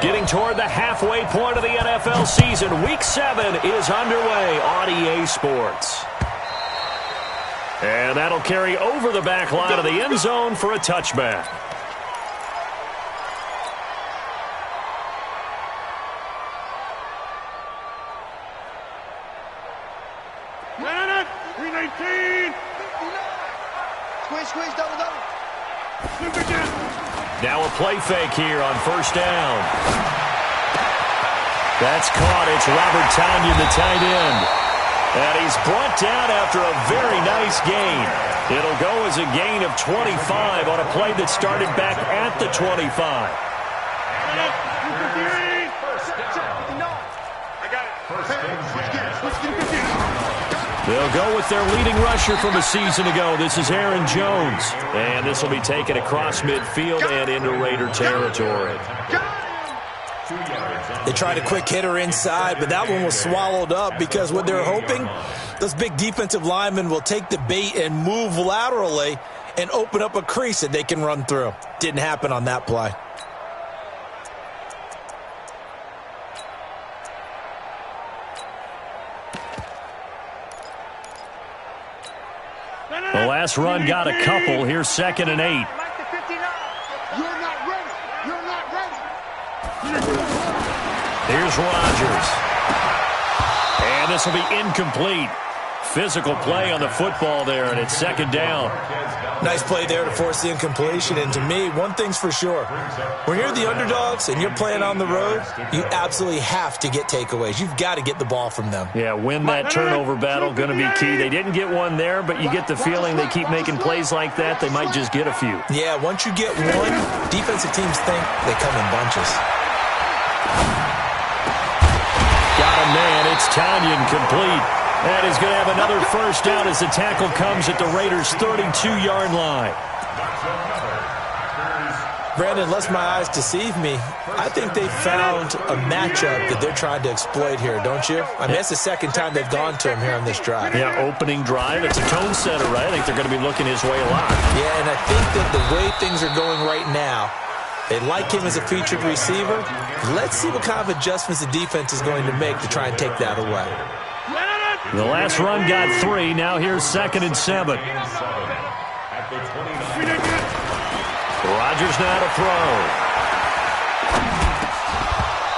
Getting toward the halfway point of the NFL season, Week 7 is underway on EA Sports. And that'll carry over the back line of the end zone for a touchback. Squeeze, double. Now a play fake here on first down. That's caught. It's Robert Tonyan, the tight end. And he's brought down after a very nice gain. It'll go as a gain of 25 on a play that started back at the 25. They'll go with their leading rusher from a season ago. This is Aaron Jones. And this will be taken across midfield and into Raider territory. They tried a quick hitter inside, but that one was swallowed up because what they're hoping, those big defensive linemen will take the bait and move laterally and open up a crease that they can run through. Didn't happen on that play. The last run got a couple. Here's 2nd and 8. You're not ready. Here's Rodgers. And this will be incomplete. Physical play on the football there, and it's 2nd down. Nice play there to force the incompletion. And to me, one thing's for sure. When you're the underdogs and you're playing on the road, you absolutely have to get takeaways. You've got to get the ball from them. Yeah, win that turnover battle, going to be key. They didn't get one there, but you get the feeling they keep making plays like that, they might just get a few. Yeah, once you get one, defensive teams think they come in bunches. Got a man. It's Tonyan complete. And he's going to have another first down as the tackle comes at the Raiders' 32-yard line. Brandon, unless my eyes deceive me, I think they found a matchup that they're trying to exploit here, don't you? I mean, that's the second time they've gone to him here on this drive. Yeah, opening drive. It's a tone setter, right? I think they're going to be looking his way a lot. Yeah, and I think that the way things are going right now, they like him as a featured receiver. Let's see what kind of adjustments the defense is going to make to try and take that away. The last run got 3. Now here's 2nd and 7. Rodgers now to throw.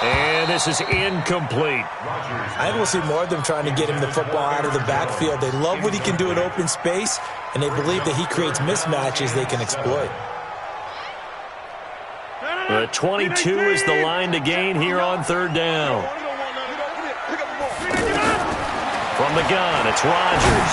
And this is incomplete. I think we'll see more of them trying to get him the football out of the backfield. They love what he can do in open space, and they believe that he creates mismatches they can exploit. The 22 is the line to gain here on 3rd down. From the gun, it's Rodgers.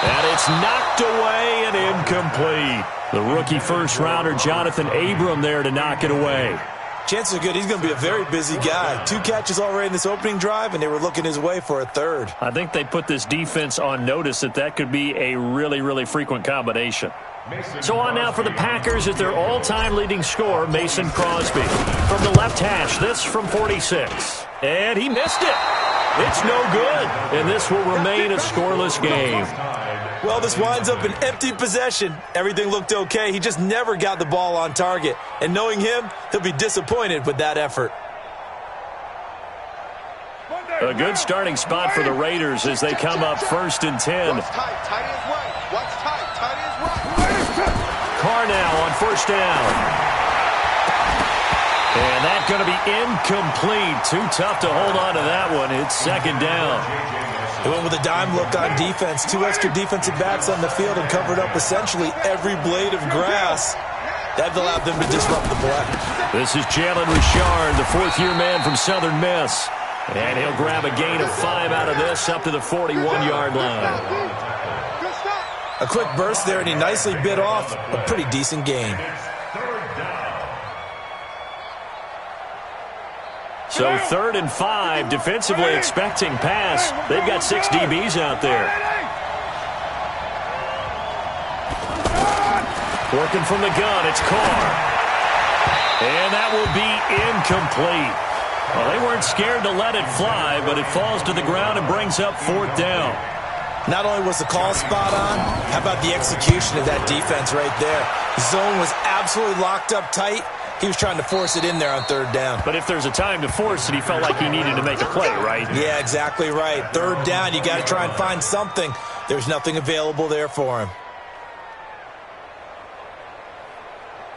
And it's knocked away and incomplete. The rookie first-rounder, Jonathan Abram, there to knock it away. Chances are good he's going to be a very busy guy. 2 catches already in this opening drive, and they were looking his way for a 3rd. I think they put this defense on notice that could be a really, really frequent combination. So on now for the Packers is their all-time leading scorer, Mason Crosby. From the left hash, this from 46. And he missed it. It's no good, and this will remain a scoreless game. Well, this winds up an empty possession. Everything looked okay. He just never got the ball on target. And knowing him, he'll be disappointed with that effort. A good starting spot for the Raiders as they come up 1st and 10. Carr now on 1st down. And that's going to be incomplete. Too tough to hold on to that one. It's 2nd down. They went with a dime look on defense. 2 extra defensive backs on the field and covered up essentially every blade of grass. That allowed them to disrupt the play. This is Jalen Richard, the 4th-year man from Southern Miss. And he'll grab a gain of 5 out of this up to the 41-yard line. A quick burst there, and he nicely bit off a pretty decent gain. So 3rd and 5, defensively expecting pass. They've got 6 DBs out there. Working from the gun, it's Carr. And that will be incomplete. Well, they weren't scared to let it fly, but it falls to the ground and brings up 4th down. Not only was the call spot on, how about the execution of that defense right there? The zone was absolutely locked up tight, He was trying to force it in there on third down. But if there's a time to force it, he felt like he needed to make a play, right? Yeah, exactly right. Third down, you got to try and find something. There's nothing available there for him.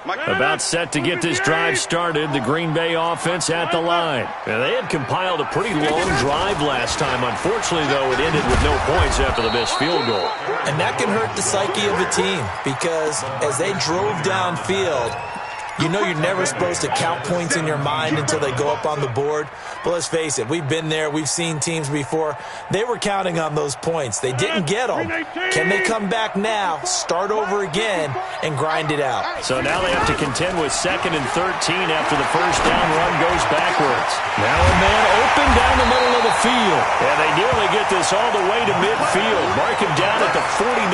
About set to get this drive started, the Green Bay offense at the line. And they had compiled a pretty long drive last time. Unfortunately, though, it ended with no points after the missed field goal. And that can hurt the psyche of a team because as they drove downfield, you know you're never supposed to count points in your mind until they go up on the board. But let's face it, we've been there. We've seen teams before. They were counting on those points. They didn't get them. Can they come back now, start over again, and grind it out? So now they have to contend with 2nd and 13 after the first down run goes backwards. Now a man open down the middle of the field. And they nearly get this all the way to midfield. Mark him down at the 49.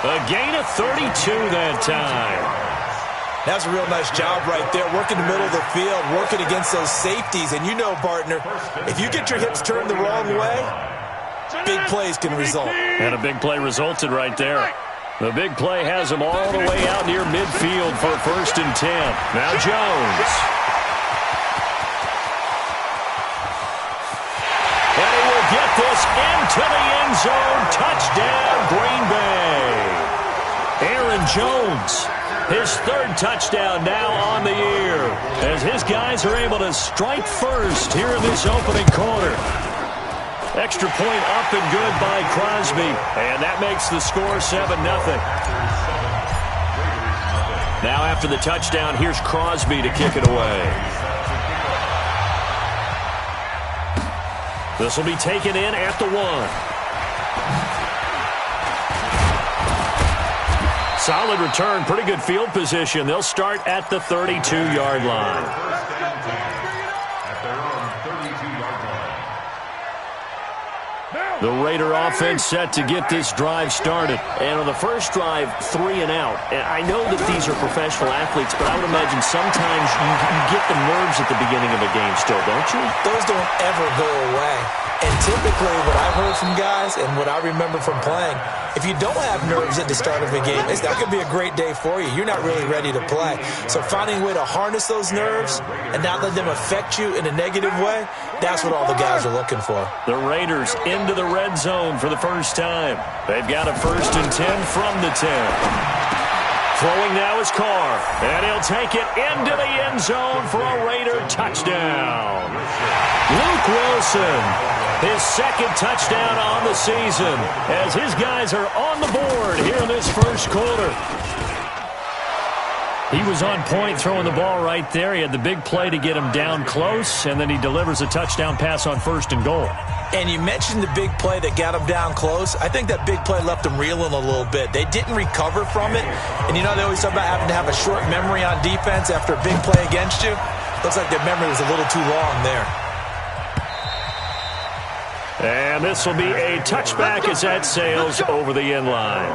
A gain of 32 that time. That's a real nice job right there, working the middle of the field, working against those safeties. And you know, partner, if you get your hips turned the wrong way, big plays can result. And a big play resulted right there. The big play has him all the way out near midfield for 1st and 10. Now Jones. And he will get this into the end zone. Touchdown, Green Bay. Aaron Jones. His 3rd touchdown now on the year as his guys are able to strike first here in this opening quarter. Extra point up and good by Crosby, and that makes the score 7-0. Now after the touchdown, here's Crosby to kick it away. This will be taken in at the 1. Solid return, pretty good field position. They'll start at the 32-yard line. The Raider offense set to get this drive started. And on the first drive, 3 and out. And I know that these are professional athletes, but I would imagine sometimes you get the nerves at the beginning of a game still, don't you? Those don't ever go away. And typically what I've heard from guys and what I remember from playing, if you don't have nerves at the start of a game, it's not going to be a great day for you. You're not really ready to play. So finding a way to harness those nerves and not let them affect you in a negative way, that's what all the guys are looking for. The Raiders into the red zone for the first time. They've got a 1st and 10 from the 10. Throwing now is Carr, and he'll take it into the end zone for a Raider touchdown. Luke Wilson, his 2nd touchdown on the season, as his guys are on the board here in this first quarter. He was on point throwing the ball right there. He had the big play to get him down close, and then he delivers a touchdown pass on 1st and goal. And you mentioned the big play that got him down close. I think that big play left him reeling a little bit. They didn't recover from it. And you know they always talk about having to have a short memory on defense after a big play against you. Looks like their memory was a little too long there. And this will be a touchback as that sails over the end line.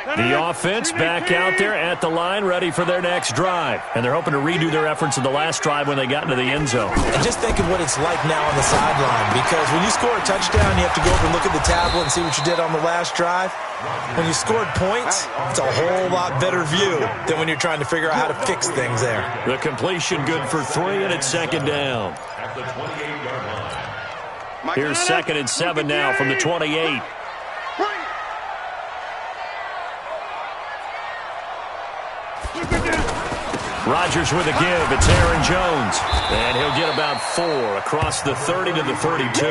The offense back out there at the line, ready for their next drive. And they're hoping to redo their efforts in the last drive when they got into the end zone. And just think of what it's like now on the sideline, because when you score a touchdown, you have to go over and look at the tablet and see what you did on the last drive. When you scored points, it's a whole lot better view than when you're trying to figure out how to fix things there. The completion good for 3, and it's 2nd down. Here's 2nd and 7 now from the 28. Rodgers with a give. It's Aaron Jones. And he'll get about 4 across the 30 to the 32.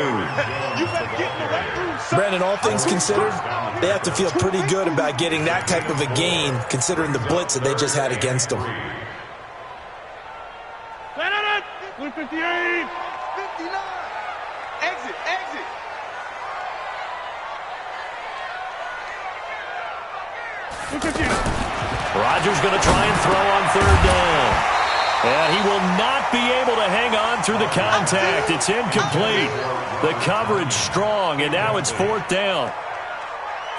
Brandon, all things considered, they have to feel pretty good about getting that type of a gain considering the blitz that they just had against them. 58. 59. Exit. Rodgers going to try and throw on 3rd down. And he will not be able to hang on through the contact. It's incomplete. The coverage strong, and now it's 4th down.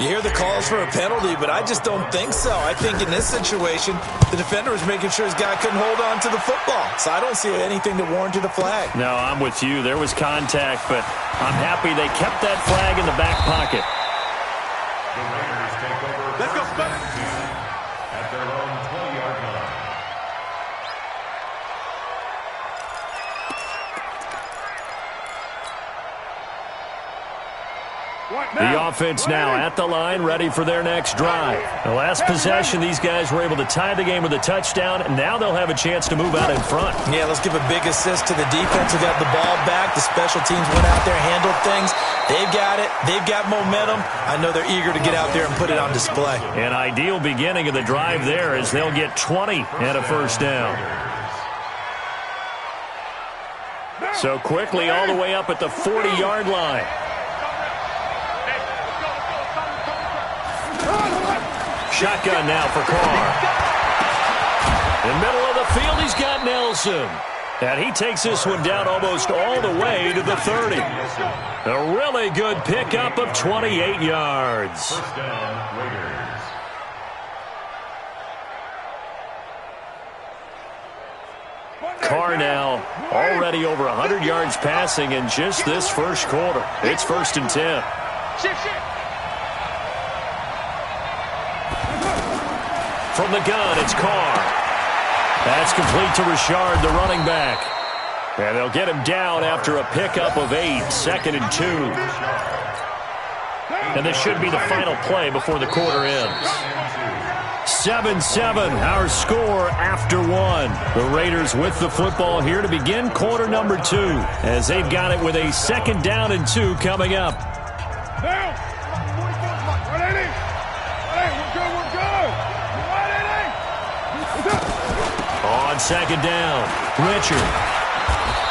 You hear the calls for a penalty, but I just don't think so. I think in this situation, the defender was making sure his guy couldn't hold on to the football. So I don't see anything that warranted a flag. No, I'm with you. There was contact, but I'm happy they kept that flag in the back pocket. The Raiders take over. Let's go, at their own 20-yard line. The offense now at the line, ready for their next drive. The last possession, these guys were able to tie the game with a touchdown, and now they'll have a chance to move out in front. Yeah, let's give a big assist to the defense who got the ball back. The special teams went out there, handled things. They've got it. They've got momentum. I know they're eager to get out there and put it on display. An ideal beginning of the drive there as they'll get 20 and a first down. So quickly all the way up at the 40-yard line. Shotgun now for Carr. In the middle of the field, he's got Nelson. And he takes this one down almost all the way to the 30. A really good pickup of 28 yards. First down, Raiders. Carr now already over 100 yards passing in just this first quarter. It's 1st and 10. From the gun, it's Carr. That's complete to Richard, the running back. And they'll get him down after a pickup of 8, 2nd and 2. And this should be the final play before the quarter ends. 7-7, our score after 1. The Raiders with the football here to begin quarter number 2, as they've got it with a 2nd down and 2 coming up. On 2nd down, Richard.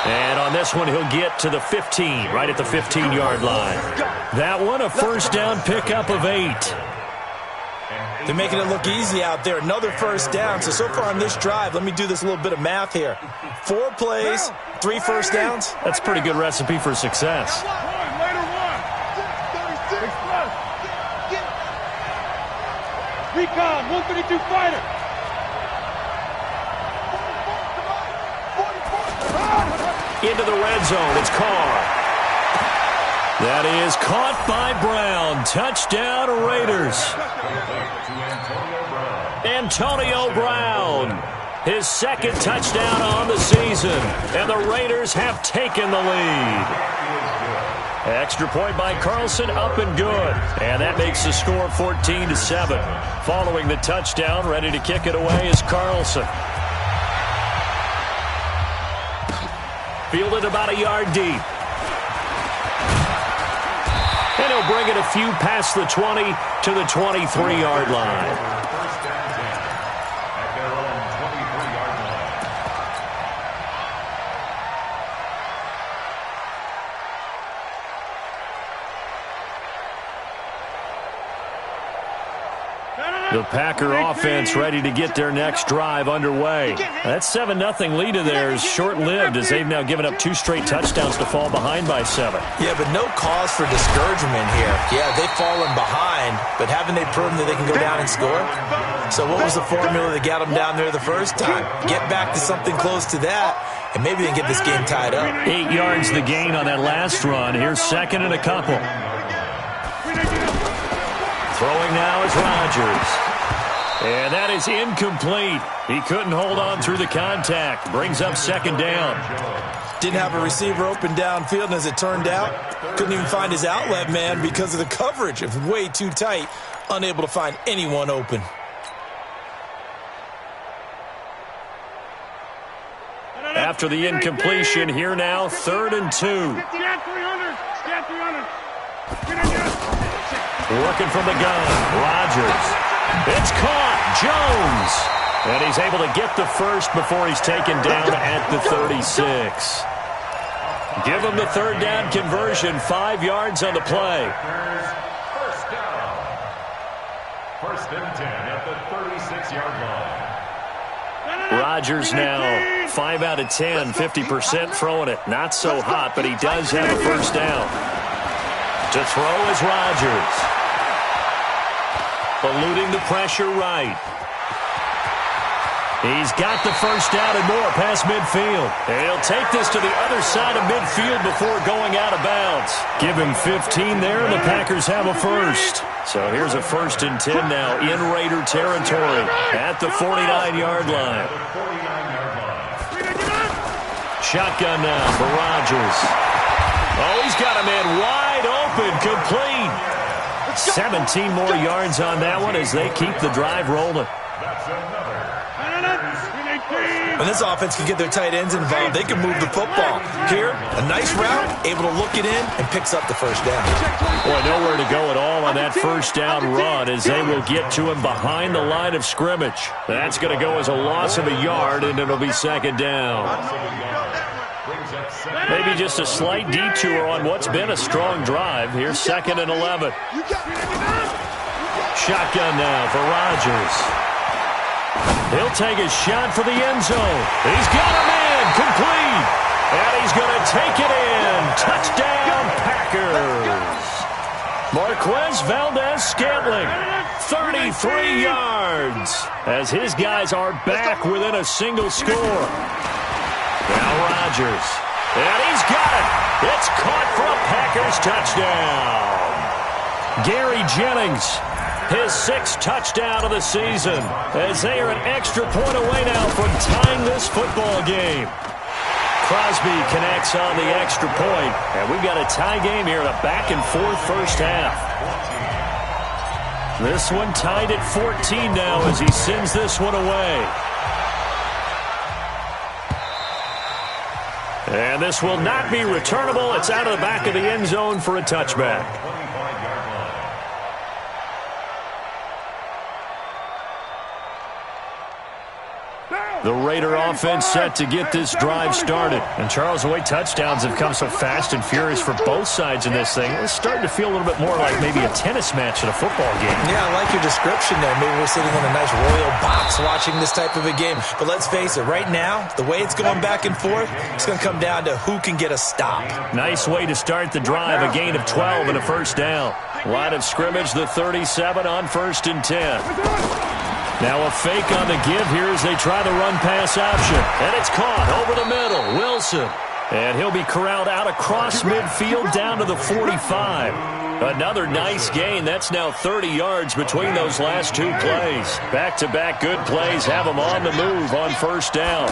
And on this one, he'll get to the 15, right at the 15-yard line. That one, a first down pickup of 8. They're making it look easy out there. Another first down. So far on this drive, let me do this little bit of math here. 4 plays, 3 first downs. That's a pretty good recipe for success. Recon, 132 fighter. Into the red zone, it's Carr. That is caught by Brown. Touchdown, Raiders. Antonio Brown. His 2nd touchdown on the season. And the Raiders have taken the lead. Extra point by Carlson, up and good. And that makes the score 14-7. Following the touchdown, ready to kick it away is Carlson. Fielded about a yard deep. And he'll bring it a few past the 20 to the 23-yard line. First down 10 at their own 23-yard line. The Packer offense ready to get their next drive underway. That 7-0 lead of theirs short-lived as they've now given up 2 straight touchdowns to fall behind by 7. Yeah, but no cause for discouragement here. Yeah, they've fallen behind, but haven't they proven that they can go down and score? So what was the formula that got them down there the first time? Get back to something close to that, and maybe they can get this game tied up. 8 yards the gain on that last run. Here's 2nd and a couple. Throwing now is Rodgers. And that is incomplete. He couldn't hold on through the contact. Brings up 2nd down. Didn't have a receiver open downfield, and as it turned out, couldn't even find his outlet man because of the coverage. It was way too tight. Unable to find anyone open. After the incompletion, here now, 3rd and 2. Scan 300. Scan 300. Working from the gun, Rodgers. It's caught, Jones. And he's able to get the first before he's taken down at the 36. Give him the 3rd down conversion, 5 yards on the play. First down. 1st and 10 at the 36-yard line. Rodgers now 5 out of 10, 50% throwing it. Not so hot, but he does have a first down. To throw is Rodgers. eluding the pressure right. He's got the first down and more past midfield. And he'll take this to the other side of midfield before going out of bounds. Give him 15 there, and the Packers have a first. So here's a 1st and 10 now in Raider territory at the 49-yard line. Shotgun now for Rodgers. Oh, he's got a man wide open, complete. 17 more yards on that one as they keep the drive rolling. When this offense can get their tight ends involved, they can move the football. Here, a nice route, able to look it in, and picks up the first down. Boy, nowhere to go at all on that first down run as they will get to him behind the line of scrimmage. That's going to go as a loss of a yard, and it'll be 2nd down. Maybe just a slight detour on what's been a strong drive. Here's 2nd and 11. Shotgun now for Rodgers. He'll take a shot for the end zone. He's got him in, complete. And he's going to take it in. Touchdown, Packers. Marquez Valdez-Scantling, 33 yards, as his guys are back within a single score. Now Rodgers. And he's got it. It's caught for a Packers touchdown. Gary Jennings, his 6th touchdown of the season, as they are an extra point away now from tying this football game. Crosby connects on the extra point, and we've got a tie game here in a back-and-forth first half. This one tied at 14 now as he sends this one away. And this will not be returnable. It's out of the back of the end zone for a touchback. The Raider offense set to get this drive started. And, Charles, the way touchdowns have come so fast and furious for both sides in this thing, it's starting to feel a little bit more like maybe a tennis match in a football game. Yeah, I like your description there. Maybe we're sitting in a nice royal box watching this type of a game. But let's face it, right now, the way it's going back and forth, it's going to come down to who can get a stop. Nice way to start the drive, a gain of 12 and a first down. Line of scrimmage, the 37 on 1st and 10. Now a fake on the give here as they try the run-pass option. And it's caught over the middle. Wilson. And he'll be corralled out across midfield down to the 45. Another nice gain. That's now 30 yards between those last 2 plays. Back-to-back good plays have him on the move on first down.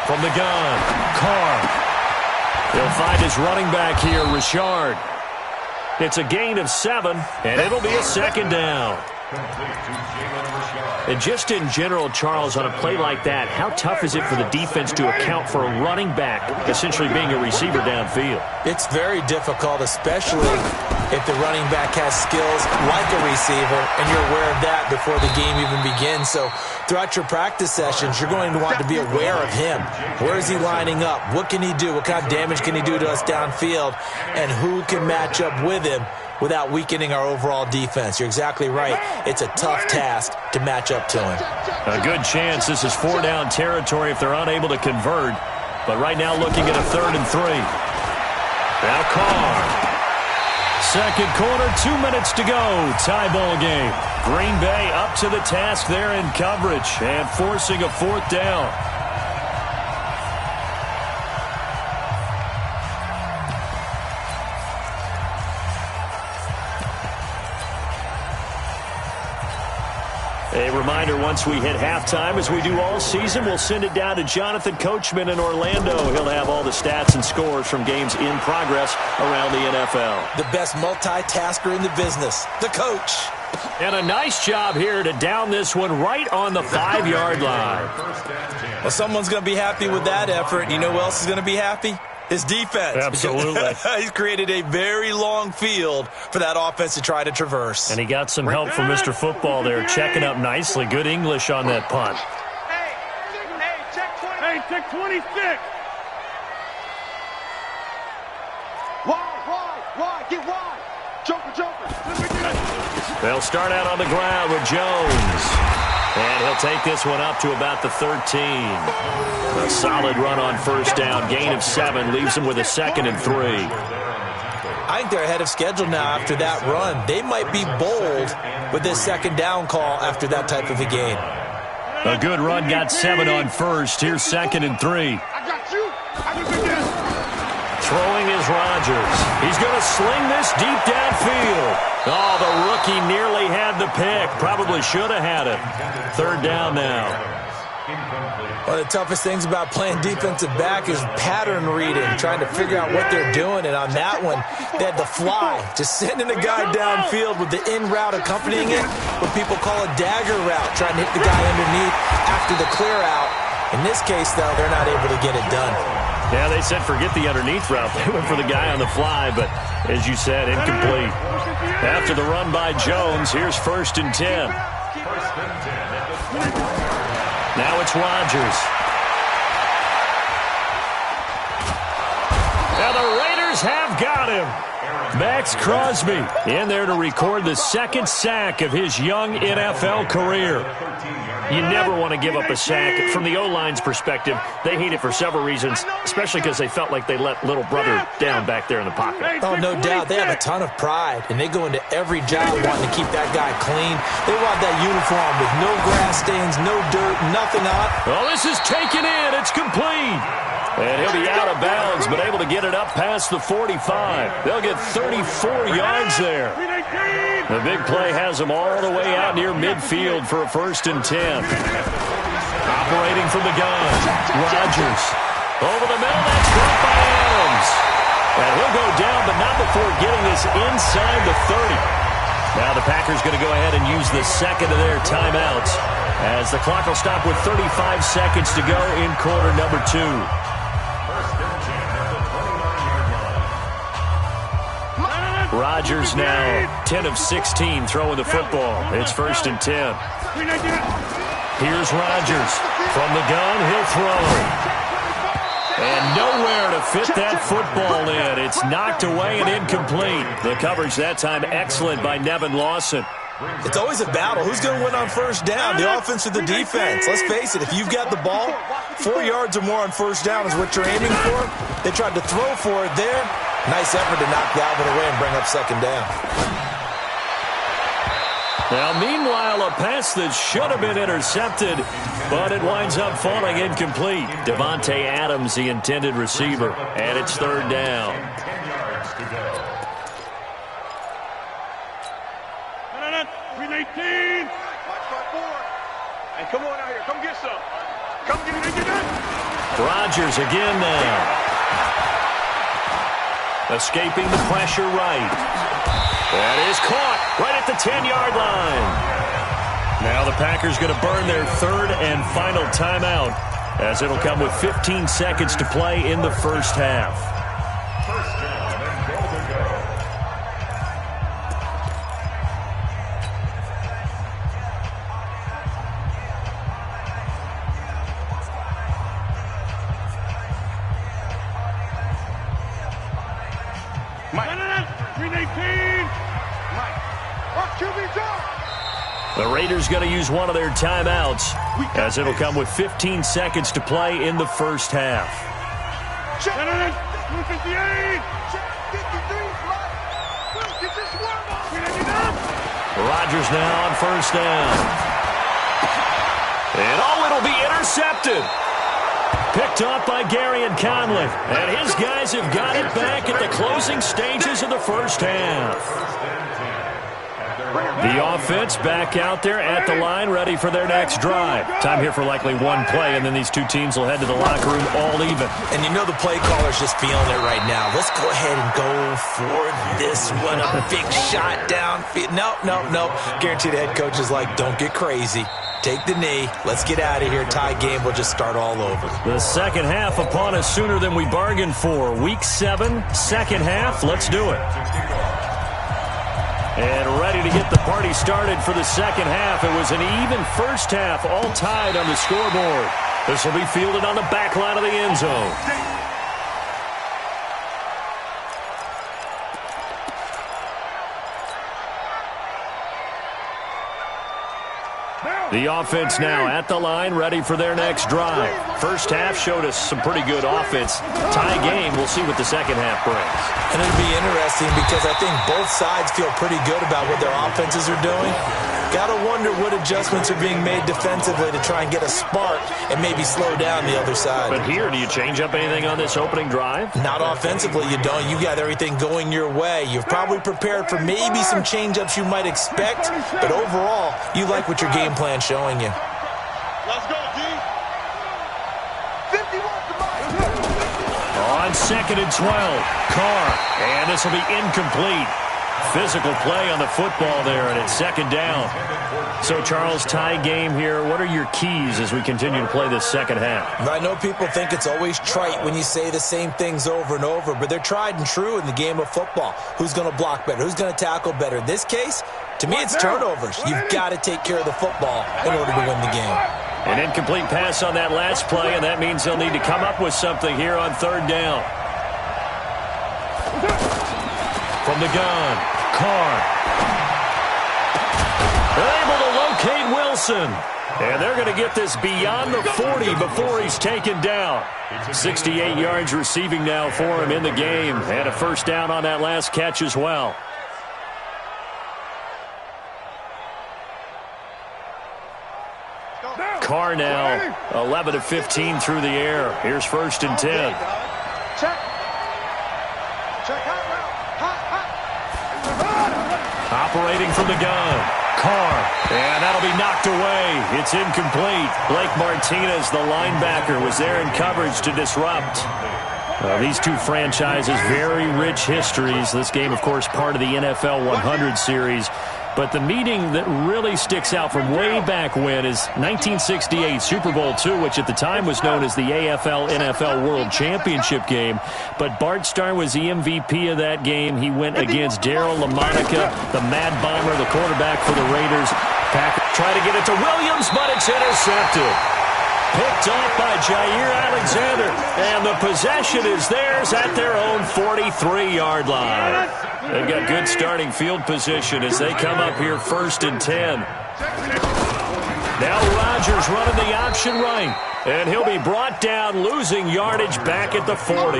From the gun, Carr. He'll find his running back here, Richard. It's a gain of 7, and it'll be a 2nd down. And just in general, Charles, on a play like that, how tough is it for the defense to account for a running back essentially being a receiver downfield? It's very difficult, especially if the running back has skills like a receiver, and you're aware of that before the game even begins. So throughout your practice sessions, you're going to want to be aware of him. Where is he lining up? What can he do? What kind of damage can he do to us downfield? And who can match up with him without weakening our overall defense? You're exactly right. It's a tough task to match up to him. A good chance this is 4-down territory if they're unable to convert. But right now looking at a 3rd and 3. Now Carr. Second quarter, 2 minutes to go. Tie ball game. Green Bay up to the task there in coverage and forcing a 4th down. A reminder, once we hit halftime, as we do all season, we'll send it down to Jonathan Coachman in Orlando. He'll have all the stats and scores from games in progress around the NFL. The best multitasker in the business, the coach. And a nice job here to down this one right on the 5-yard line. Well, someone's going to be happy with that effort. You know who else is going to be happy? His defense. Absolutely. He's created a very long field for that offense to try to traverse. And he got some help from Mr. Football there, checking up nicely. Good English on that punt. Check 26. Wide, get wide. Joker. They'll start out on the ground with Jones. And he'll take this one up to about the 13. A solid run on first down. Gain of 7 leaves him with a 2nd and 3. I think they're ahead of schedule now after that run. They might be bold with this second down call after that type of a game. A good run got 7 on first. Here's 2nd and 3. I got you. I can do this. Throwing is Rodgers. He's going to sling this deep downfield. Oh, the rookie nearly had the pick. Probably should have had it. 3rd down now. One of the toughest things about playing defensive back is pattern reading, trying to figure out what they're doing. And on that one, they had the fly, just sending a guy downfield with the in route accompanying it, what people call a dagger route, trying to hit the guy underneath after the clear out. In this case, though, they're not able to get it done. Yeah, they said forget the underneath route. They went for the guy on the fly, but as you said, incomplete. After the run by Jones, here's 1st and 10. Now it's Rodgers. Now the Raiders have got him. Max Crosby in there to record the 2nd sack of his young NFL career. You never want to give up a sack. From the O-line's perspective, they hate it for several reasons, especially because they felt like they let little brother down back there in the pocket. Oh, no doubt. They have a ton of pride, and they go into every job wanting to keep that guy clean. They want that uniform with no grass stains, no dirt, nothing on. Oh, this is taken in. It's complete. And he'll be out of bounds, but able to get it up past the 45. They'll get 34 yards there. The big play has them all the way out near midfield for a 1st and 10. Operating from the gun, Rodgers. Over the middle, that's caught by Adams. And he'll go down, but not before getting this inside the 30. Now the Packers going to go ahead and use the 2nd of their timeouts, as the clock will stop with 35 seconds to go in quarter number 2. Rodgers now 10 of 16 throwing the football. It's 1st and 10. Here's Rodgers. From the gun, he'll throw. And nowhere to fit that football in. It's knocked away and incomplete. The coverage that time excellent by Nevin Lawson. It's always a battle. Who's going to win on 1st down, the offense or the defense? Let's face it, if you've got the ball, 4 yards or more on 1st down is what you're aiming for. They tried to throw for it there. Nice effort to knock Galvin away and bring up 2nd down. Now, meanwhile, a pass that should have been intercepted, but it winds up falling incomplete. Devontae Adams, the intended receiver, and it's 3rd down. 319. Hey, come on out here. Come get some. Come get it. Rodgers again now. Escaping the pressure right. That is caught right at the 10-yard line. Now the Packers going to burn their 3rd and final timeout, as it'll come with 15 seconds to play in the 1st half. First down and goal to go. The Raiders going to use one of their timeouts, as it'll come with 15 seconds to play in the 1st half. Rodgers now on 1st down. And it'll be intercepted. Picked off by Gary and Conley. And his guys have got it back at the closing stages of the 1st half. The offense back out there at the line, ready for their next drive. Time here for likely one play, and then these two teams will head to the locker room all even. And you know the play caller's just feeling it right now. Let's go ahead and go for this one. A big shot downfield. Nope. Guarantee the head coach is like, don't get crazy. Take the knee. Let's get out of here. Tie game. We'll just start all over. The 2nd half upon us sooner than we bargained for. Week 7, 2nd half. Let's do it. And ready to get the party started for the 2nd half. It was an even 1st half, all tied on the scoreboard. This will be fielded on the back line of the end zone. Now, The offense now at the line, ready for their next drive. First half showed us some pretty good offense. Tie game, we'll see what the second half brings. And it'll be interesting because I think both sides feel pretty good about what their offenses are doing. Got to wonder what adjustments are being made defensively to try and get a spark and maybe slow down the other side. But here, do you change up anything on this opening drive? Not offensively, you don't. You got everything going your way. You've probably prepared for maybe some change-ups you might expect, but overall, you like what your game plan's showing you. Let's go, D. 51 to On 2nd and 12, Carr, and this will be incomplete. Physical play on the football there, and it's 2nd down. So, Charles, tie game here. What are your keys as we continue to play this second half? I know people think it's always trite when you say the same things over and over, but they're tried and true in the game of football. Who's going to block better? Who's going to tackle better? In this case, to me, it's turnovers. You've got to take care of the football in order to win the game. An incomplete pass on that last play, and that means they'll need to come up with something here on 3rd down. From the gun, Carr. They're able to locate Wilson. And they're going to get this beyond the 40 before he's taken down. 68 yards receiving now for him in the game. And a first down on that last catch as well. Carr now 11 of 15 through the air. Here's 1st and 10. Operating from the gun, Carr, and that'll be knocked away. It's incomplete. Blake Martinez, the linebacker, was there in coverage to disrupt. These two franchises, very rich histories. This game, of course, part of the NFL 100 series. But the meeting that really sticks out from way back when is 1968 Super Bowl II, which at the time was known as the AFL-NFL World Championship game. But Bart Starr was the MVP of that game. He went against Darryl LaMonica, the Mad Bomber, the quarterback for the Raiders. Packers try to get it to Williams, but it's intercepted. Picked off by Jair Alexander, and the possession is theirs at their own 43-yard line. They've got good starting field position as they come up here 1st and 10. Now Rodgers running the option right, and he'll be brought down, losing yardage back at the 40.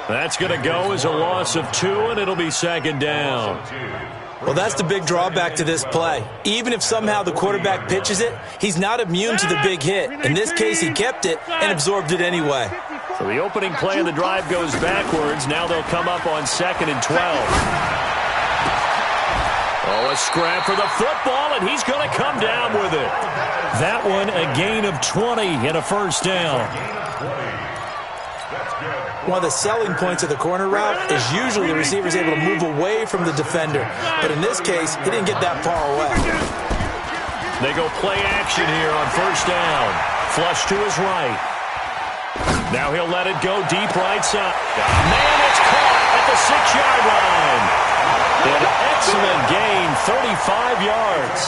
That's going to go as a loss of 2, and it'll be 2nd down. Well, that's the big drawback to this play. Even if somehow the quarterback pitches it, he's not immune to the big hit. In this case, he kept it and absorbed it anyway. So the opening play of the drive goes backwards. Now they'll come up on 2nd and 12. Oh, a scrap for the football, and he's going to come down with it. That one, a gain of 20 and a first down. One of the selling points of the corner route is usually the receiver is able to move away from the defender. But in this case, he didn't get that far away. They go play action here on 1st down. Flush to his right. Now he'll let it go deep right side. Man, it's caught at the 6-yard line. An excellent gain, 35 yards.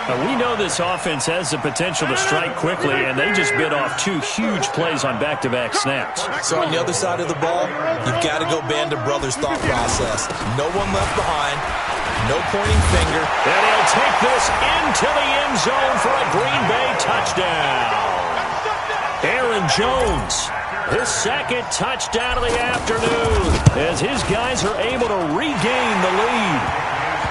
Now, we know this offense has the potential to strike quickly, and they just bit off 2 huge plays on back-to-back snaps. So on the other side of the ball, you've got to go Band of Brothers thought process. No one left behind, no pointing finger. And he'll take this into the end zone for a Green Bay touchdown. Aaron Jones, his 2nd touchdown of the afternoon, as his guys are able to regain the lead.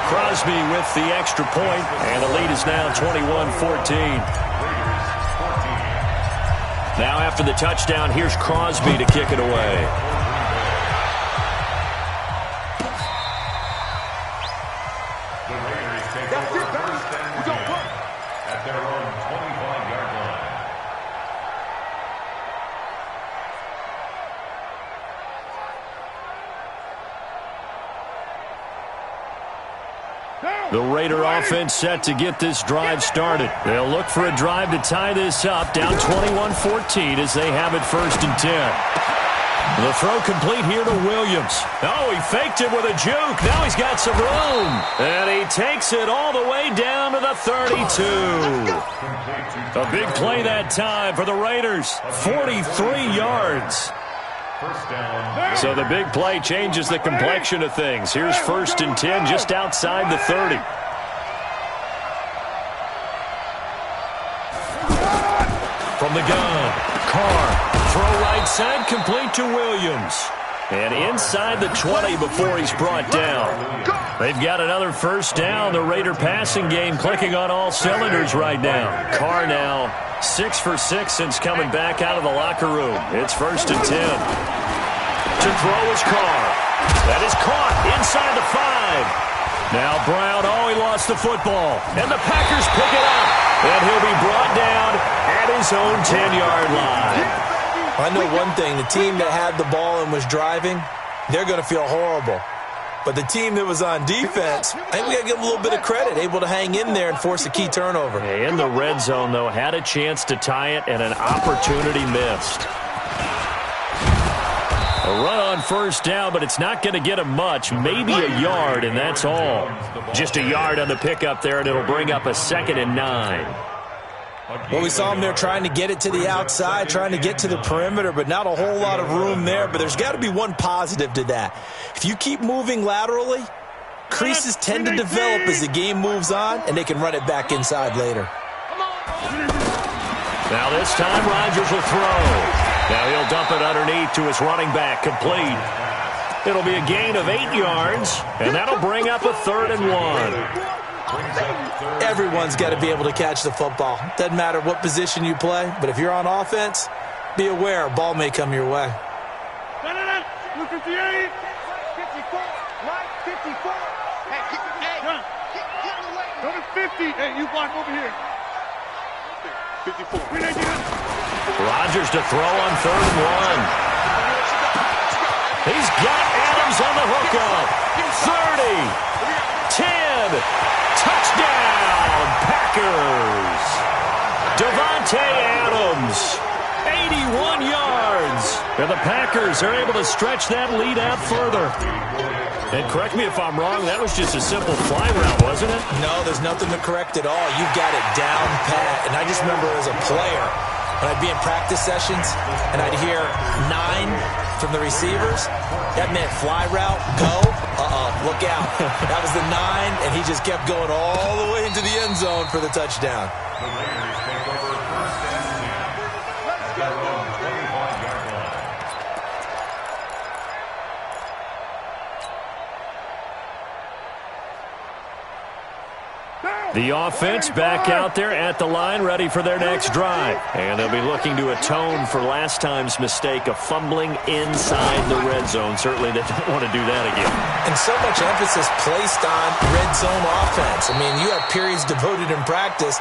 Crosby with the extra point, and the lead is now 21-14. Now after the touchdown, here's Crosby to kick it away. The Raiders take over 1st and 10 at their own 25-yard line. The Raider offense set to get this drive started. They'll look for a drive to tie this up, down 21-14 as they have it 1st and 10. The throw complete here to Williams. Oh, he faked it with a juke. Now he's got some room. And he takes it all the way down to the 32. A big play that time for the Raiders. 43 yards. So the big play changes the complexion of things. Here's 1st and 10 just outside the 30. from the gun. Carr, throw right side, complete to Williams. And inside the 20 before he's brought down. They've got another first down. The Raider passing game clicking on all cylinders right now. Carr now 6 for 6 since coming back out of the locker room. It's 1st and 10. To throw is Carr. That is caught inside the 5. Now Brown, he lost the football. And the Packers pick it up. And he'll be brought down at his own 10-yard line. I know one thing. The team that had the ball and was driving, they're going to feel horrible. But the team that was on defense, I think we got to give them a little bit of credit, able to hang in there and force a key turnover. In the red zone, though, had a chance to tie it and an opportunity missed. A run on first down, but it's not going to get him much. Maybe a yard, and that's all. Just a yard on the pickup there, and it'll bring up a 2nd and 9. Well, we saw him there trying to get it to the outside, trying to get to the perimeter, but not a whole lot of room there. But there's got to be one positive to that. If you keep moving laterally, creases tend to develop as the game moves on, and they can run it back inside later. Now this time Rodgers will throw. Now he'll dump it underneath to his running back, complete. It'll be a gain of 8 yards, and that'll bring up a 3rd and 1. Everyone's got to be able to catch the football. Doesn't matter what position you play, but if you're on offense, be aware a ball may come your way. 58. 54. Right, 54. Hey, get away. Number 50. Hey, you block over here. 54. Rodgers to throw on 3rd and 1. He's got Adams on the hookup. 30. 10. Touchdown, Packers! Davante Adams, 81 yards. And the Packers are able to stretch that lead out further. And correct me if I'm wrong, that was just a simple fly route, wasn't it? No, there's nothing to correct at all. You've got it down pat. And I just remember as a player, when I'd be in practice sessions and I'd hear 9 from the receivers, that meant fly route, go, look out. That was the 9, and he just kept going all the way into the end zone for the touchdown. The Raiders take over 1st and 10. At their own 25-yard line. The offense back out there at the line, ready for their next drive. And they'll be looking to atone for last time's mistake of fumbling inside the red zone. Certainly they don't want to do that again. And so much emphasis placed on red zone offense. I mean, you have periods devoted in practice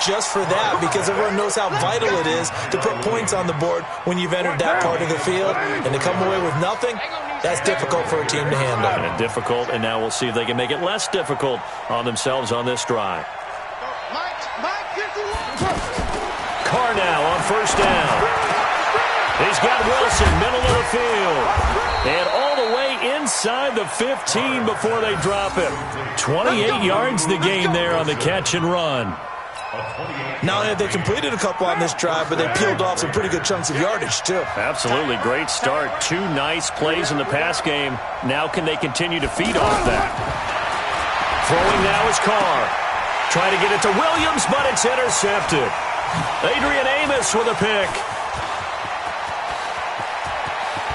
just for that because everyone knows how vital it is to put points on the board when you've entered that part of the field. And to come away with nothing, that's difficult for a team to handle. And difficult, and now we'll see if they can make it less difficult on themselves on this drive. Carr now on first down. He's got Wilson, middle of the field. And all the way inside the 15 before they drop him. 28 yards the gain there on the catch and run. Not only have they completed a couple on this drive, but they peeled off some pretty good chunks of yardage, too. Absolutely. Great start. 2 nice plays in the pass game. Now can they continue to feed off that? Throwing now is Carr. Trying to get it to Williams, but it's intercepted. Adrian Amos with a pick.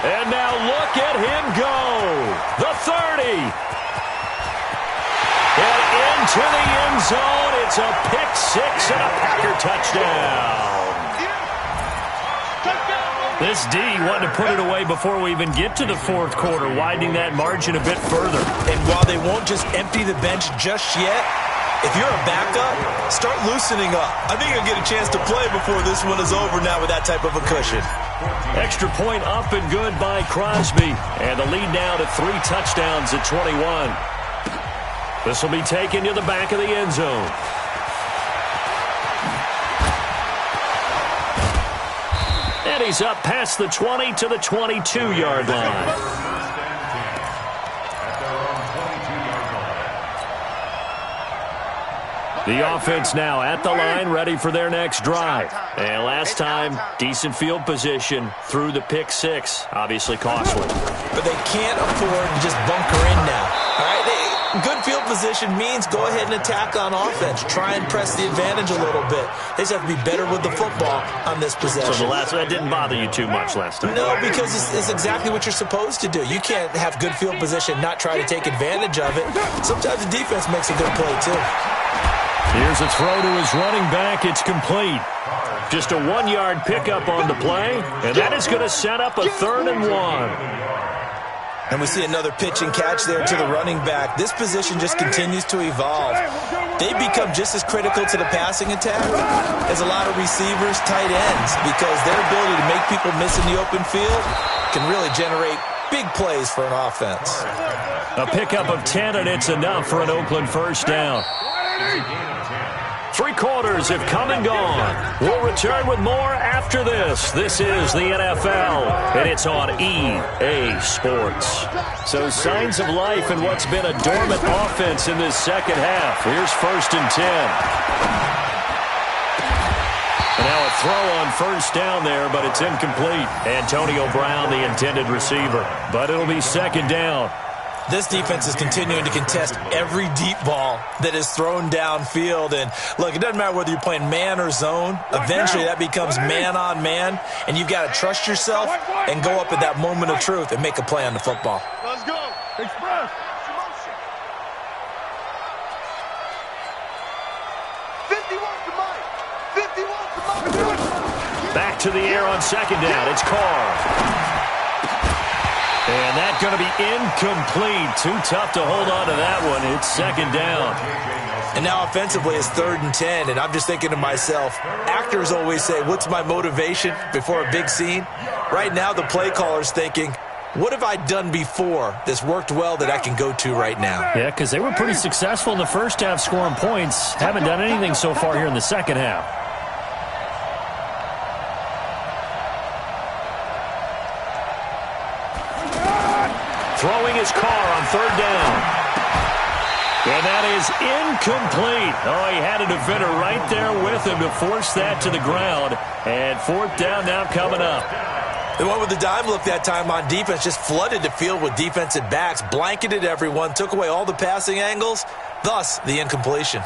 And now look at him go. The 30. And into the end zone. It's a pick 6 and a Packer touchdown. This D wanting to put it away before we even get to the 4th quarter, widening that margin a bit further. And while they won't just empty the bench just yet, if you're a backup, start loosening up. I think you'll get a chance to play before this one is over now with that type of a cushion. Extra point up and good by Crosby. And the lead now to 3 touchdowns at 21. This will be taken to the back of the end zone. And he's up past the 20 to the 22-yard line. The offense now at the line, ready for their next drive. And last time, decent field position through the pick 6. Obviously costly. But they can't afford to just bunker in now. All right, Good field position means go ahead and attack on offense. Try and press the advantage a little bit. They just have to be better with the football on this possession. So that didn't bother you too much last time? No, because it's exactly what you're supposed to do. You can't have good field position, not try to take advantage of it. Sometimes the defense makes a good play, too. Here's a throw to his running back. It's complete. Just a 1-yard pickup on the play, and that is going to set up a 3rd and 1. And we see another pitch and catch there to the running back. This position just continues to evolve. They become just as critical to the passing attack as a lot of receivers, tight ends, because their ability to make people miss in the open field can really generate big plays for an offense. A pickup of 10, and it's enough for an Oakland first down. 3 quarters have come and gone. We'll return with more after this. This is the NFL, and it's on EA Sports. So signs of life in what's been a dormant offense in this second half. Here's 1st and 10. And now a throw on first down there, but it's incomplete. Antonio Brown, the intended receiver. But it'll be 2nd down. This defense is continuing to contest every deep ball that is thrown downfield. And, look, it doesn't matter whether you're playing man or zone. Eventually, that becomes man-on-man, and you've got to trust yourself and go up at that moment of truth and make a play on the football. Let's go. Express. 51 to Mike. 51 to Mike. Back to the air on 2nd down. It's Carr. And that's going to be incomplete. Too tough to hold on to that one. It's 2nd down. And now offensively it's 3rd and 10. And I'm just thinking to myself, actors always say, what's my motivation before a big scene? Right now the play caller's thinking, what have I done before that's worked well that I can go to right now? Yeah, because they were pretty successful in the first half scoring points. Haven't done anything so far here in the second half. Throwing his Carr on 3rd down. And that is incomplete. Oh, he had a defender right there with him to force that to the ground. And 4th down now coming up. The one with the dime look that time on defense just flooded the field with defensive backs, blanketed everyone, took away all the passing angles, thus the incompletion.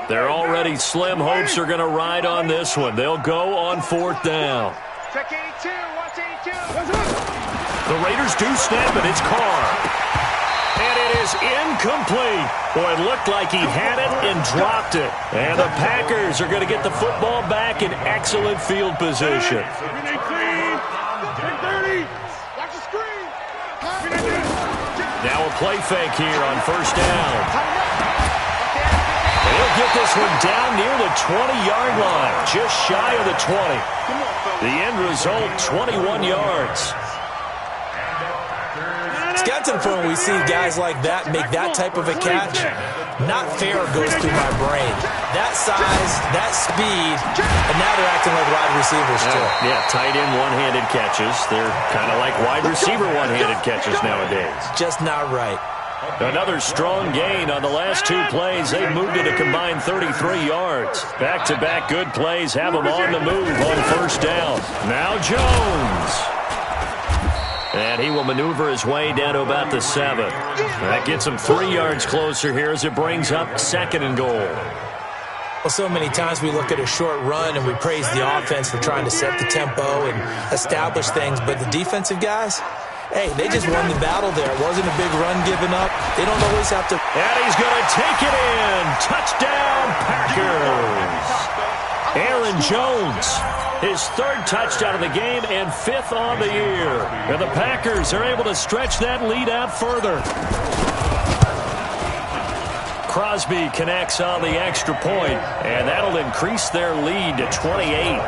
They're already slim hopes are going to ride on this one. They'll go on 4th down. Check 82. Watch 82. The Raiders do snap it. It's Carr. And it is incomplete. Boy, it looked like he had it and dropped it. And the Packers are going to get the football back in excellent field position. Now a play fake here on 1st down. He'll get this one down near the 20-yard line, just shy of the 20. The end result, 21 yards. It's got to the point where we see guys like that make that type of a catch. Not fair goes through my brain. That size, that speed, and now they're acting like wide receivers too. Yeah, tight end one-handed catches. They're kind of like wide receiver one-handed catches nowadays. Just not right. Another strong gain on the last 2 plays. They moved it a combined 33 yards. Back-to-back good plays have them on the move on 1st down. Now Jones. And he will maneuver his way down to about the 7. That gets him 3 yards closer here as it brings up 2nd and goal. Well, so many times we look at a short run and we praise the offense for trying to set the tempo and establish things, but the defensive guys, hey, they just won the battle there. It wasn't a big run given up. They don't always have to. And he's going to take it in. Touchdown, Packers. Aaron Jones, his 3rd touchdown of the game and 5th on the year. And the Packers are able to stretch that lead out further. Crosby connects on the extra point, and that'll increase their lead to 28.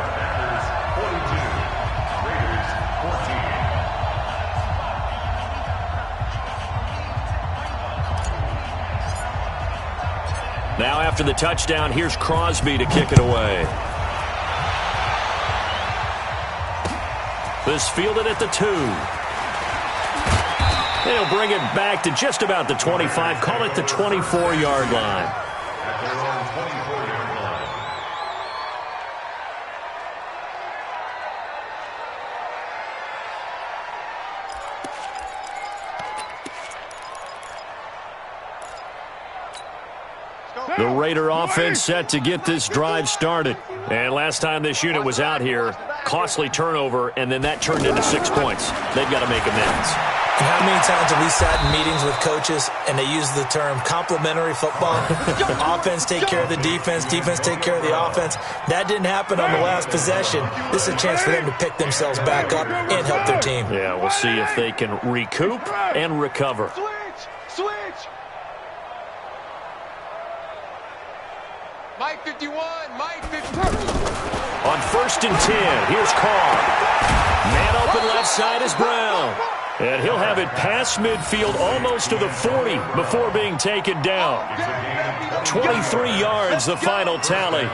Now after the touchdown, here's Crosby to kick it away. This fielded at the 2. They'll bring it back to just about the 25. Call it the 24-yard line. At their own 24-yard line. The Raider offense set to get this drive started. And last time this unit was out here, costly turnover, and then that turned into 6 points. They've got to make amends. And how many times have we sat in meetings with coaches and they use the term complementary football? Offense take care of the defense, defense take care of the offense. That didn't happen on the last possession. This is a chance for them to pick themselves back up and help their team. Yeah, we'll see if they can recoup and recover. Switch! Mike 51, Mike 51. On 1st and 10, here's Carr. Man open left side is Brown. And he'll have it past midfield almost to the 40 before being taken down. 23 yards, the final tally.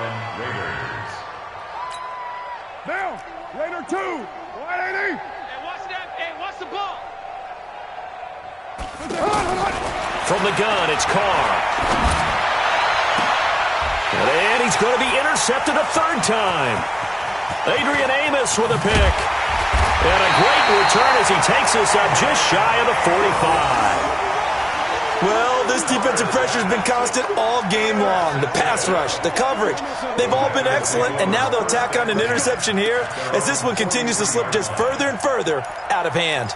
Down, Raider 2, 180. Hey, watch the ball. From the gun, it's Carr. And he's going to be intercepted a 3rd time. Adrian Amos with a pick. And a great return as he takes us up just shy of the 45. Well, this defensive pressure has been constant all game long. The pass rush, the coverage, they've all been excellent, and now they'll tack on an interception here as this one continues to slip just further and further out of hand.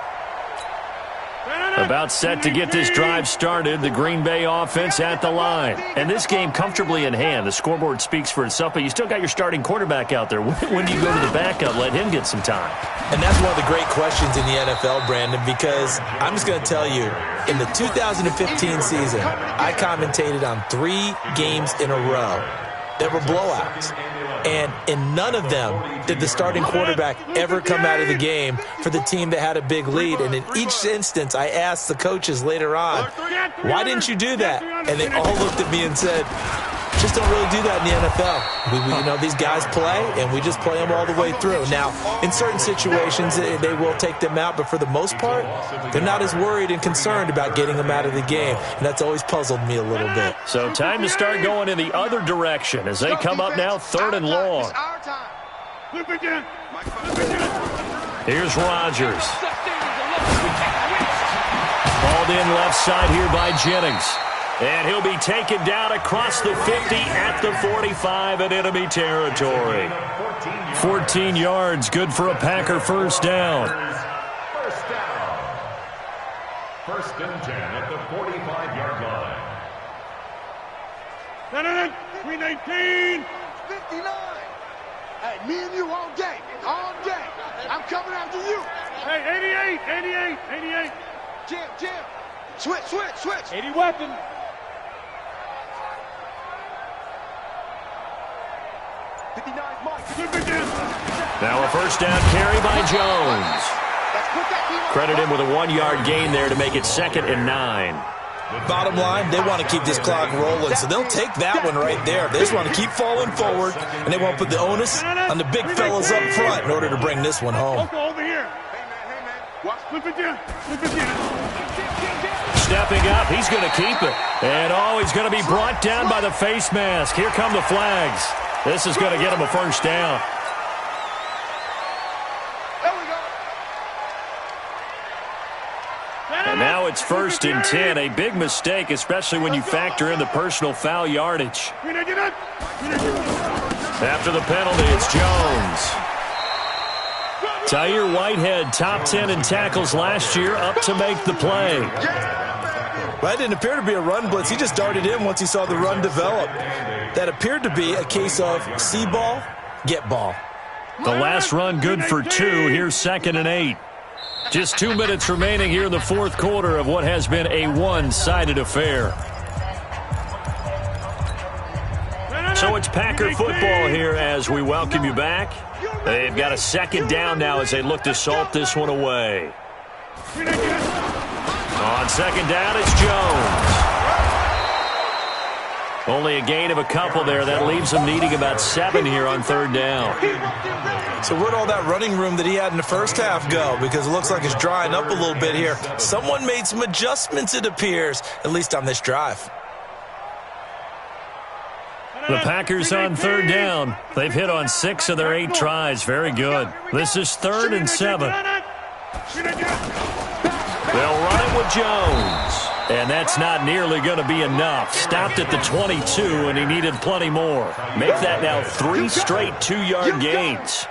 About set to get this drive started, the Green Bay offense at the line. And this game comfortably in hand. The scoreboard speaks for itself, but you still got your starting quarterback out there. When do you go to the backup, let him get some time? And that's one of the great questions in the NFL, Brandon, because I'm just going to tell you, in the 2015 season, I commentated on 3 games in a row that were blowouts. And in none of them did the starting quarterback ever come out of the game for the team that had a big lead. And in each instance, I asked the coaches later on, why didn't you do that? And they all looked at me and said, just don't really do that in the NFL. These guys play, and we just play them all the way through. Now, in certain situations, they will take them out, but for the most part, they're not as worried and concerned about getting them out of the game, and that's always puzzled me a little bit. So time to start going in the other direction as they come up now 3rd and long. Here's Rodgers. Balled in left side here by Jennings. And he'll be taken down across the 50 at the 45 in enemy territory. 14 yards, good for a Packer first down. First down. 1st and 10 at the 45-yard line. 319. 59. Hey, me and you all day. All day. I'm coming after you. Hey, 88. Jim. Switch. 80 weapon. Now a first down carry by Jones. Credit him with a 1-yard gain there to make it 2nd and 9. Bottom line, they want to keep this clock rolling, so they'll take that one right there. They just want to keep falling forward, and they want to put the onus on the big fellas up front in order to bring this one home. Over here. Stepping up, he's going to keep it. And he's going to be brought down by the face mask. Here come the flags. This is going to get him a first down. And now it's 1st and 10. A big mistake, especially when you factor in the personal foul yardage. After the penalty, it's Jones. Tyre Whitehead, top 10 in tackles last year, up to make the play. Well, that didn't appear to be a run blitz. He just darted in once he saw the run develop. That appeared to be a case of see ball, get ball. The last run good for 2. Here's 2nd and 8. Just 2 minutes remaining here in the 4th quarter of what has been a one-sided affair. So it's Packer football here as we welcome you back. They've got a 2nd down now as they look to salt this one away. On 2nd down, it's Jones. Only a gain of a couple there. That leaves them needing about 7 here on 3rd down. So where'd all that running room that he had in the first half go? Because it looks like it's drying up a little bit here. Someone made some adjustments, it appears, at least on this drive. The Packers on 3rd down. They've hit on 6 of their 8 tries. Very good. This is 3rd and 7. They'll run it with Jones. And that's not nearly going to be enough. Stopped at the 22, and he needed plenty more. Make that now 3 straight 2-yard gains.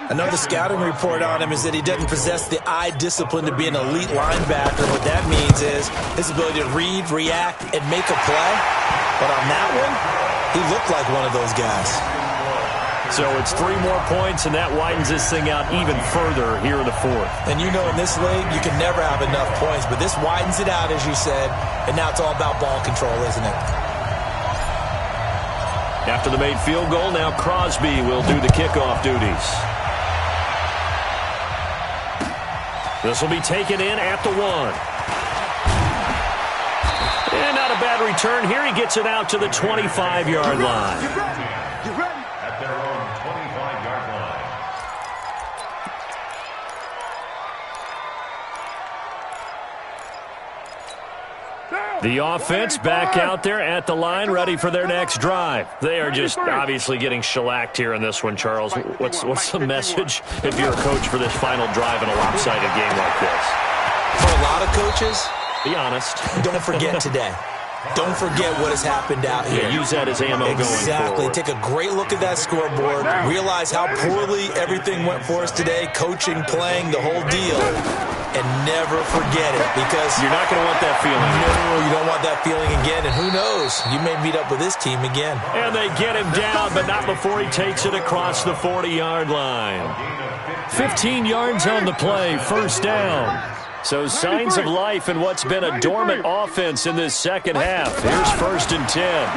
Another scouting report on him is that he doesn't possess the eye discipline to be an elite linebacker. What that means is his ability to read, react, and make a play. But on that one, he looked like one of those guys. So it's 3 more points, and that widens this thing out even further here in the 4th. And you know in this league, you can never have enough points, but this widens it out, as you said, and now it's all about ball control, isn't it? After the made field goal, now Crosby will do the kickoff duties. This will be taken in at the 1. And not a bad return here. He gets it out to the 25-yard line. Get ready. At their own 25-yard line. The offense back out there at the line, ready for their next drive. They are just obviously getting shellacked here in this one, Charles. What's the message if you're a coach for this final drive in a lopsided game like this? For a lot of coaches, be honest. Don't forget today. Don't forget what has happened out here. Yeah, use that as ammo going forward. Exactly. Take a great look at that scoreboard. Realize how poorly everything went for us today. Coaching, playing, the whole deal. And never forget it, because you're not going to want that feeling. No, you don't want that feeling again. And who knows? You may meet up with this team again. And they get him down, but not before he takes it across the 40-yard line. 15 yards on the play, 1st down. So signs of life in what's been a dormant offense in this second half. Here's 1st and 10.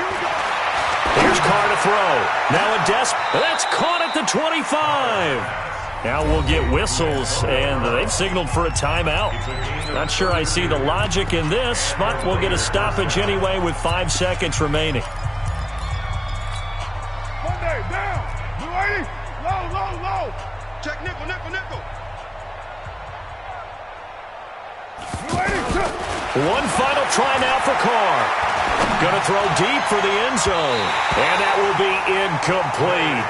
Here's Carr to throw. Now a that's caught at the 25. Now we'll get whistles, and they've signaled for a timeout. Not sure I see the logic in this, but we'll get a stoppage anyway with 5 seconds remaining. Monday, down. You ready? Low. Check nickel. One final try now for Carr. Going to throw deep for the end zone. And that will be incomplete.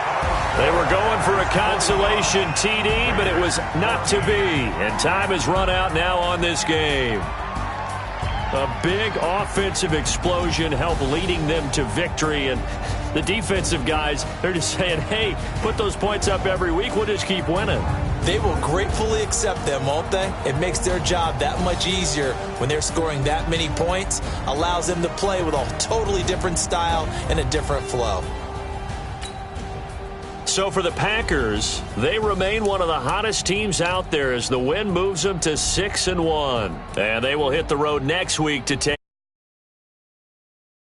They were going for a consolation TD, but it was not to be. And time has run out now on this game. A big offensive explosion helped leading them to victory. And the defensive guys, they're just saying, hey, put those points up every week. We'll just keep winning. They will gratefully accept them, won't they? It makes their job that much easier when they're scoring that many points. Allows them to play with a totally different style and a different flow. So for the Packers, they remain one of the hottest teams out there as the win moves them to 6-1. And they will hit the road next week to take